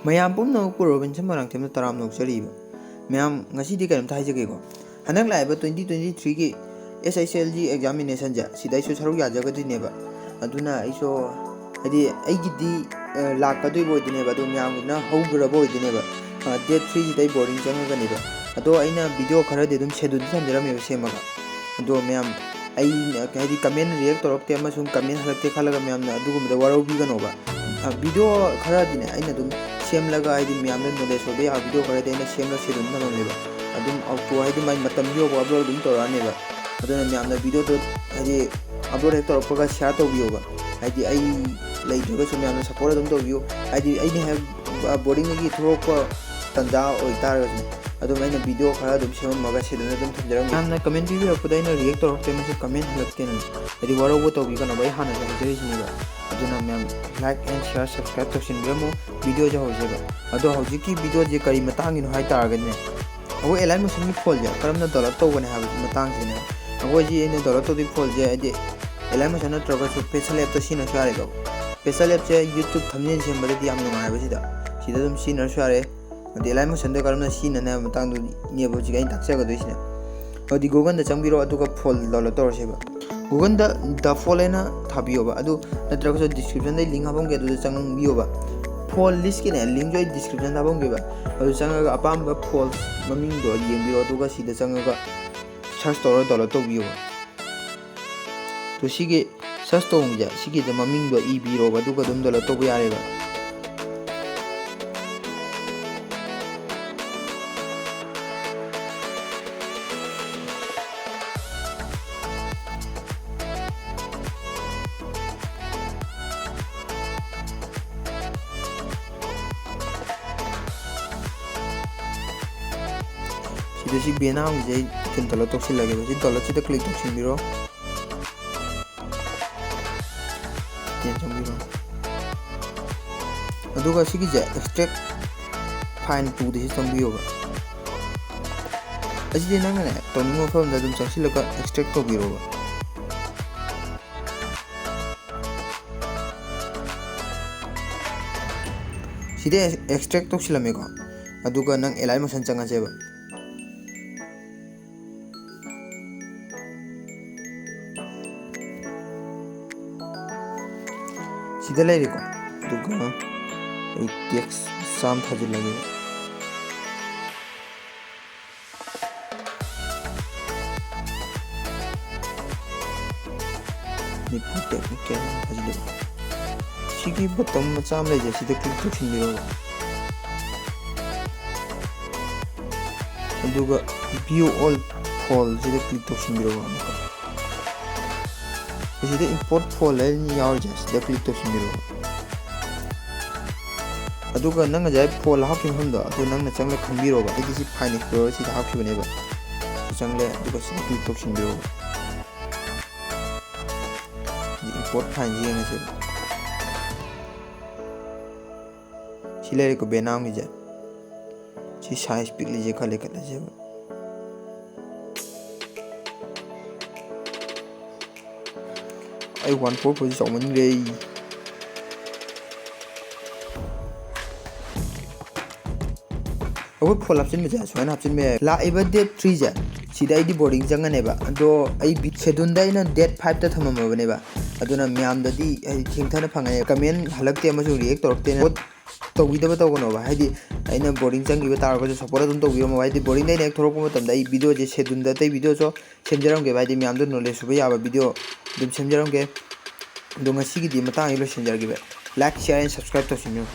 ꯃꯌꯥꯝ ꯄꯨꯝꯅꯃꯛꯄꯨ ꯔꯣꯕꯤꯟꯁꯟ ꯃꯣꯏꯔꯥꯡꯊꯦꯝꯅ ꯇꯔꯥꯝꯅ ꯅꯣꯛꯆꯔꯤꯕ ꯃꯌꯥꯝ ꯉꯁꯤꯗꯤ ꯀꯩꯅꯣꯝꯇ ꯍꯥꯏꯖꯒꯦꯀꯣ ꯍꯟꯗꯛ ꯂꯥꯛꯏꯕ 2023ꯒꯤ SSLG ꯑꯦꯛꯖꯥꯃꯤꯅꯦꯁꯟꯁꯦ ꯁꯤꯗ ꯑꯩꯁꯨ ꯁꯔꯨꯛ ꯌꯥꯖꯒꯗꯣꯏꯅꯦꯕ ꯑꯗꯨꯅ ꯑꯩꯁꯨ ꯍꯥꯏꯗꯤ ꯑꯩꯒꯤꯗꯤ ꯂꯥꯛꯀꯗꯣꯏꯕ ꯑꯣꯏꯗꯣꯏꯅꯦꯕ ꯑꯗꯣ ꯃꯌꯥꯝꯒꯤꯅ ꯍꯧꯈ꯭ꯔꯕ ꯑꯣꯏꯗꯣꯏꯅꯦꯕ ꯗꯦꯠ 3 ꯑꯩ ꯕꯣꯔꯗꯤꯡ ꯆꯪꯉꯒꯅꯦꯕ ꯑꯗꯣ ꯑꯩꯅ ꯚꯤꯗꯤꯑꯣ ꯈꯔꯗꯤ ꯑꯗꯨꯝ ꯁꯦꯗꯨꯜꯗ ꯊꯝꯖꯔꯝꯃꯦꯕ ꯁꯦꯝꯃꯒ ꯑꯗꯣ ꯃꯌꯥꯝ ꯑꯩ ꯍꯥꯏꯗꯤ ꯀꯃꯦꯟ ꯔꯤꯌꯦꯛ ꯇꯧꯔꯛꯇꯦ ꯑꯃꯁꯨꯡ ꯀꯃꯦꯟ ꯍꯜꯂꯛꯇꯦ ꯈꯜꯂꯒ ꯃꯌꯥꯝꯅ ꯑꯗꯨꯒꯨꯝꯕꯗ ꯋꯥꯔꯧꯕꯤꯒꯅꯣꯕ ꯚꯤꯗꯤꯑꯣ ꯈꯔꯗꯤꯅꯦ ꯑꯩꯅ ꯑꯗꯨꯝ ꯁꯦꯝꯂꯒ ꯍꯥꯏꯗꯤ ꯃꯌꯥꯝꯅ ꯅꯣꯂꯦꯖ ꯑꯣꯏꯕ ꯌꯥꯕ ꯚꯤꯗꯤꯑꯣ ꯈꯔꯗꯤ ꯑꯩꯅ ꯁꯦꯝꯂꯒ ꯁꯦꯗꯨꯜ ꯊꯝꯃꯝꯃꯦꯕ ꯑꯗꯨꯝ ꯑꯣꯇꯣ ꯍꯥꯏꯗꯤ ꯃꯥꯏ ꯃꯇꯝ ꯌꯧꯕ ꯑꯞꯂꯣꯗ ꯑꯗꯨꯝ ꯇꯧꯔꯛꯑꯅꯦꯕ ꯑꯗꯨꯅ ꯃꯌꯥꯝꯅ ꯚꯤꯗꯤꯑꯣꯗꯣ ꯍꯥꯏꯗꯤ ꯑꯞꯂꯣꯗ ꯍꯦꯛ ꯇꯧꯔꯛꯄꯒ ꯁꯤꯌꯥꯔ ꯇꯧꯕꯤꯌꯣꯕ ꯍꯥꯏꯗꯤ ꯑꯩ ꯂꯩꯇ꯭ꯔꯒꯁꯨ ꯃꯌꯥꯝꯅ ꯁꯞꯄꯣꯔꯠ ꯑꯗꯨꯝ ꯇꯧꯕꯤꯌꯨ ꯍꯥꯏꯗꯤ ꯑꯩꯅ ꯍꯦꯛ ꯕꯣꯔꯗꯤꯡꯗꯒꯤ ꯊꯣꯛꯂꯛꯄ ꯇꯟꯖꯥ ꯑꯣꯏꯇꯥꯔꯒꯁꯨ ꯑꯗꯨꯝ ꯑꯩꯅ ꯚꯤꯗꯤꯑꯣ ꯈꯔ ꯑꯗꯨꯝ ꯁꯦꯝꯃꯝꯃꯒ ꯁꯦꯗꯨꯜꯗ ꯑꯗꯨꯝ ꯊꯝꯖꯔꯝꯃꯦ ꯌꯥꯝꯅ ꯀꯃꯦꯟ ꯄꯤꯕꯤꯔꯛꯄꯗ ꯑꯩꯅ ꯔꯤꯌꯦꯛ ꯇꯧꯔꯛꯇꯦ ꯑꯃꯁꯨꯡ ꯀꯃꯦꯟ ꯍꯜꯂꯛꯇꯦꯅ ꯍꯥꯏꯗꯤ ꯋꯥꯔꯧꯕ ꯇꯧꯕꯤꯒꯅꯣꯕ ꯑꯩ ꯍꯥꯟꯅꯁꯨ ꯍꯥꯏꯖꯔꯤꯁꯤꯅꯦꯕ ꯑꯗꯨꯅ ꯃꯌꯥꯝ ꯂꯥꯏꯛ ꯑꯦꯟ ꯁꯤꯌꯥꯔ ꯁꯕꯁꯀ꯭ꯔꯥꯏꯕ ꯇꯧꯁꯤꯟꯕꯤꯔꯝꯃꯨ ꯚꯤꯗꯤꯑꯣꯁꯦ ꯍꯧꯖꯦꯕ ꯑꯗꯣ ꯍꯧꯖꯤꯛꯀꯤ ꯚꯤꯗꯤꯑꯣꯁꯦ ꯀꯔꯤ ꯃꯇꯥꯡꯒꯤꯅꯣ ꯍꯥꯏꯇꯥꯔꯒꯗꯤꯅꯦ ꯑꯩꯈꯣꯏ ꯑꯦꯂꯥꯏꯟ ꯃꯣꯁꯟꯒꯤ ꯐꯣꯜꯁꯦ ꯀꯔꯝꯅ ꯗꯥꯎꯟꯂꯣꯗ ꯇꯧꯒꯅꯤ ꯍꯥꯏꯕꯒꯤ ꯃꯇꯥꯡꯁꯤꯅꯦ ꯑꯩꯈꯣꯏꯁꯤ ꯑꯩꯅ ꯗꯥꯎꯟꯂꯣꯗ ꯇꯧꯗꯣꯏ ꯐꯣꯜꯁꯦ ꯍꯥꯏꯗꯤ ꯑꯦꯂꯥꯏꯟ ꯃꯣꯁꯟ ꯅꯠꯇ꯭ꯔꯒꯁꯨ ꯄꯦꯁꯜ ꯑꯦꯞꯇ ꯁꯤꯖꯤꯟꯅꯁꯨ ꯌꯥꯔꯦꯀꯣ ꯄꯦꯁꯜ ꯑꯦꯞꯁꯦ ꯌꯨꯇ꯭ꯌꯨꯕ ꯊꯝꯕꯅꯦꯜ ꯁꯦꯝꯕꯗꯗꯤ ꯌꯥꯝ ꯅꯨꯡꯉꯥꯏꯕ ꯁꯤꯗ ꯑꯗꯨꯝ ꯁꯤꯖꯤꯟꯅꯔꯁꯨ ꯌꯥꯔꯦ ꯑꯗꯩ ꯑꯦꯂꯥꯏꯟ ꯃꯣꯁꯟꯗ ꯀꯔꯝꯅ ꯁꯤꯖꯤꯟꯅꯅꯤ ꯍꯥꯏꯕ ꯃꯇꯥꯡꯗꯨꯅꯦꯕ ꯍꯧꯖꯤꯛ ꯑꯩꯅ ꯇꯥꯛꯆꯒꯗꯣꯏꯁꯤꯅꯦ ꯑꯗꯨꯗꯤ ꯒꯨꯒꯜꯗ ꯆꯪꯕꯤꯔꯣ ꯑꯗꯨꯒ ꯐꯣꯜ ꯗꯥꯎꯟꯂꯣꯗ ꯇꯧꯔꯁꯦꯕ ꯒꯨꯒꯜꯗ ꯗ ꯐꯣꯜ ꯍꯥꯏꯅ ꯊꯥꯕꯤꯌꯣꯕ ꯑꯗꯨ ꯅꯠꯇ꯭ꯔꯒꯁꯨ ꯗꯤꯁꯀ꯭ꯔꯤꯞꯁꯟꯗ ꯂꯤꯡ ꯍꯥꯞꯄꯝꯒꯦ ꯑꯗꯨꯗ ꯆꯪꯕꯤꯌꯣꯕ ꯐꯣꯜ ꯂꯤꯁꯀꯤꯅꯦ ꯂꯤꯡꯁꯨ ꯑꯩ ꯗꯤꯁꯀ꯭ꯔꯤꯞꯁꯟꯗ ꯍꯥꯞꯄꯝꯒꯦꯕ ꯑꯗꯨ ꯆꯪꯉꯒ ꯑꯄꯥꯝꯕ ꯐꯣꯜ ꯃꯃꯤꯡꯗꯣ ꯌꯦꯡꯕꯤꯔꯣ ꯑꯗꯨꯒ ꯁꯤꯗ ꯆꯪꯉꯒ ꯁꯔꯆ ꯇꯧꯔ ꯗꯥꯎꯟꯂꯣꯗ ꯇꯧꯕꯤꯌꯣꯕ ꯑꯗꯣ ꯁꯤꯒꯤ ꯁꯔꯆ ꯇꯧꯕꯁꯦ ꯁꯤꯒꯤꯗ ꯃꯃꯤꯡꯗꯣ ꯏꯕꯤꯔꯣꯕ ꯑꯗꯨꯒ ꯑꯗꯨꯝ ꯗꯥꯎꯟꯂꯣꯗ ꯇꯧꯕ ꯌꯥꯔꯦꯕ ꯁꯤꯗ ꯁꯤ ꯕꯦꯅꯥꯝꯒꯤꯁꯦ ꯑꯩ ꯗꯥꯎꯟꯂꯣꯗ ꯇꯧꯁꯤꯜꯂꯒꯦꯕ ꯁꯤ ꯗꯥꯎꯟꯂꯣꯗꯁꯤꯗ ꯀ꯭ꯂꯤꯛ ꯇꯧꯁꯤꯟꯕꯤꯔꯣ ꯆꯪꯕꯤꯔꯣ ꯑꯗꯨꯒ ꯁꯤꯒꯤꯁꯦ ꯑꯦꯛꯁꯇ꯭ꯔꯦꯛ ꯐꯥꯏꯟ ꯇꯨꯗꯁꯤ ꯆꯪꯕꯤꯌꯣꯕ ꯑꯁꯤꯗꯤ ꯅꯪꯅꯅꯦ ꯇꯧꯅꯤꯡꯕ ꯃꯐꯝꯗ ꯑꯗꯨꯝ ꯆꯪꯁꯤꯜꯂꯒ ꯑꯦꯛꯁꯇ꯭ꯔꯦꯛ ꯇꯧꯕꯤꯔꯣꯕ ꯁꯤꯗ ꯑꯦꯛꯁꯇ꯭ꯔꯦꯛ ꯇꯧꯁꯤꯜꯂꯝꯃꯦꯀꯣ ꯑꯗꯨꯒ ꯅꯪ ꯑꯦꯂꯥꯏꯟ ꯃꯣꯁꯟ ꯆꯪꯉꯁꯦꯕ ꯁꯤꯗ ꯂꯩꯔꯦꯀꯣ ꯑꯗꯨꯒ ꯑꯩ ꯇꯦꯛꯁ ꯃꯆꯥ ꯑꯃ ꯊꯥꯖꯤꯜꯂꯒꯦꯕ ꯅꯤꯄꯨ ꯇꯦꯛꯅꯤꯀꯦꯜ ꯊꯥꯖꯤꯜꯂꯦꯕ ꯁꯤꯒꯤ ꯕꯇꯝ ꯃꯆꯥ ꯑꯃ ꯂꯩꯖꯩ ꯁꯤꯗ ꯀ꯭ꯂꯤꯛ ꯇꯧꯁꯤꯟꯕꯤꯔꯣꯕ ꯑꯗꯨꯒ ꯚꯤꯎ ꯑꯣꯜ ꯐꯣꯜꯁꯤꯗ ꯀ꯭ꯂꯤꯛ ꯇꯧꯁꯤꯟꯕꯤꯔꯣꯕ ꯑꯃꯨꯛꯀ ꯁꯤꯗ ꯏꯝꯄꯣꯔꯠ ꯐꯣꯜ ꯍꯥꯏꯅ ꯌꯥꯎꯔꯤꯁꯦ ꯁꯤꯗ ꯀ꯭ꯂꯤꯛ ꯇꯧꯁꯤꯟꯕꯤꯔꯣꯕ ꯑꯗꯨꯒ ꯅꯪ ꯉꯁꯥꯏ ꯐꯣꯜ ꯍꯥꯞꯈꯤꯕ ꯃꯐꯝꯗꯣ ꯑꯗꯨ ꯅꯪꯅ ꯆꯪꯂꯒ ꯈꯪꯕꯤꯔꯣꯕ ꯑꯩꯗꯤ ꯁꯤ ꯐꯥꯏꯟ ꯑꯦꯛꯁꯄ꯭ꯂꯣꯔꯔ ꯁꯤꯗ ꯍꯥꯞꯈꯤꯕꯅꯦꯕ ꯁꯤ ꯆꯪꯂꯦ ꯑꯗꯨꯒ ꯁꯤꯗ ꯀ꯭ꯂꯤꯛ ꯇꯧꯁꯤꯟꯕꯤꯔꯣꯕ ꯏꯝꯄꯣꯔꯠ ꯐꯥꯏꯟꯁꯤ ꯌꯦꯡꯉꯁꯦꯕ ꯁꯤ ꯂꯩꯔꯦꯀꯣ ꯕꯦꯅꯥꯝꯒꯤꯁꯦ ꯁꯤ ꯁꯥꯏꯖ ꯄꯤꯛꯂꯤꯁꯦ ꯈꯔ ꯂꯩꯈꯠꯂꯁꯦꯕ ꯑꯩ 144 ꯆꯥꯎꯃꯟꯈ꯭ꯔꯦ ꯑꯩꯈꯣꯏ ꯐꯣꯜ ꯍꯥꯞꯆꯤꯟꯕꯁꯦ ꯁꯨꯃꯥꯏꯅ ꯍꯥꯞꯆꯤꯟꯕ ꯌꯥꯏ ꯂꯥꯛꯏꯕ ꯗꯦꯠ 3ꯁꯦ ꯁꯤꯗ ꯑꯩꯗꯤ ꯕꯣꯔꯗꯤꯡ ꯆꯪꯉꯅꯦꯕ ꯑꯗꯣ ꯑꯩ ꯁꯦꯗꯨꯜꯗ ꯑꯩꯅ ꯗꯦꯠ 5ꯇ ꯊꯝꯃꯝꯃꯕꯅꯦꯕ ꯑꯗꯨꯅ ꯃꯌꯥꯝꯗꯗꯤ ꯍꯥꯏꯗꯤ ꯊꯦꯡꯊꯅ ꯐꯪꯉꯦ ꯀꯃꯦꯟ ꯍꯜꯂꯛꯇꯦ ꯑꯃꯁꯨꯡ ꯔꯤꯌꯦꯛ ꯇꯧꯔꯛꯇꯦ ꯇꯧꯕꯤꯗꯕ ꯇꯧꯒꯅꯣꯕ ꯍꯥꯏꯗꯤ ꯑꯩꯅ ꯕꯣꯔꯗꯤꯡ ꯆꯪꯈꯤꯕ ꯇꯥꯔꯒꯁꯨ ꯁꯞꯄꯣꯔꯠ ꯑꯗꯨꯝ ꯇꯧꯕꯤꯔꯝꯃꯣ ꯍꯥꯏꯗꯤ ꯕꯣꯔꯗꯤꯡꯗ ꯑꯩꯅ ꯍꯦꯛ ꯊꯣꯛꯂꯛꯄ ꯃꯇꯝꯗ ꯑꯩ ꯚꯤꯗꯤꯑꯣꯁꯦ ꯁꯦꯗꯨꯜꯗ ꯑꯇꯩ ꯚꯤꯗꯤꯑꯣꯁꯨ ꯁꯦꯝꯖꯔꯝꯒꯦꯕ ꯍꯥꯏꯗꯤ ꯃꯌꯥꯝꯗ ꯅꯣꯂꯦꯖ ꯑꯣꯏꯕ ꯌꯥꯕ ꯚꯤꯗꯤꯑꯣ ꯑꯗꯨꯝ ꯁꯦꯝꯖꯔꯝꯒꯦ ꯑꯗꯣ ꯉꯁꯤꯒꯤꯗꯤ ꯃꯇꯥꯡ ꯑꯁꯤ ꯂꯣꯏꯁꯤꯟꯖꯔꯒꯦ ꯂꯥꯏꯛ ꯁꯤꯌꯥꯔ ꯑꯦꯟ ꯁꯕꯁꯀ꯭ꯔꯥꯏꯕ ꯇꯧꯁꯤꯟꯕꯤꯌꯨ